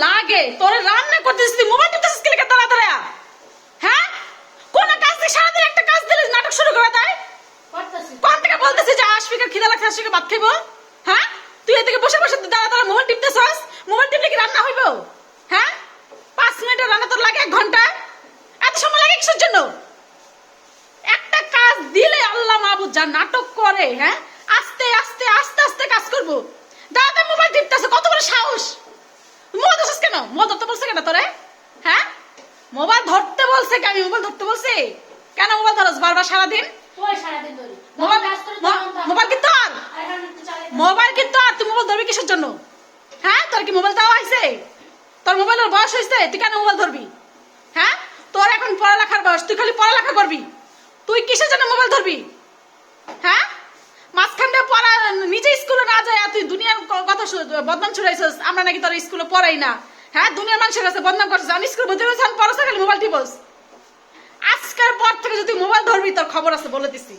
লাগে তোর রান্না করতেছিস তুই মোবাইল টিপতেছিস কি লেগে দাঁড়া দাঁড়া? হ্যাঁ, কোন কাজ দিয়ে সারাদিন একটা কাজ দিলে নাটক শুরু করে তাই কোন থেকে বলতেছিস যে আশফিকের খিদা লাগছে আশফিকে ভাত খাইবো? হ্যাঁ, তুই এদিকে বসে বসে দাঁড়া দাঁড়া মোবাইল টিপতেছস। মোবাইল টিপলে কি রান্না হইব? হ্যাঁ, 5 মিনিটের রান্না তোর লাগে 1 ঘন্টা। এত সময় লাগে কিসের জন্য? একটা কাজ দিলে আল্লাহ মাহবুব যা নাটক করে। হ্যাঁ, আস্তে আস্তে আস্তে আস্তে কাজ করবো। দাদা মোবাইল টিপতেছে, কত বড় সাহস! মোবাইল ধরছিস কেন? মোবাইল ধরতে বলছে কেন তোরে? হ্যাঁ, মোবাইল ধরতে বলছে কেন? আমি মোবাইল ধরতে বলছি কেন? মোবাইল ধরস বারবার সারাদিন? মোবাইল কি তোর? মোবাইল কি তোর? তুই মোবাইল ধরবি কিসের জন্য? হ্যাঁ, তোর কি মোবাইল দেওয়া হয়েছে? তোর মোবাইলের বয়স হয়েছে, তুই কেন মোবাইল ধরবি? হ্যাঁ, তোর এখন পড়ালেখার বয়স, তুই খালি পড়ালেখা করবি। তুই কিসের জন্য মোবাইল ধরবি? হ্যাঁ, মাঝখানটা পড়া নিজে স্কুলে না যায় তুই দুনিয়ার কথা বদনাম ছড়াইছিস। আমরা নাকি তোর স্কুলে পড়াই না। হ্যাঁ, দুনিয়ার মানুষের কাছে বদনাম করছিস। আমি স্কুল বুঝতে পারছি, পড়াশোনা খালি মোবাইল টিপস। আজকের পর থেকে যদি মোবাইল ধরবি তোর খবর আছে বলে দিছি।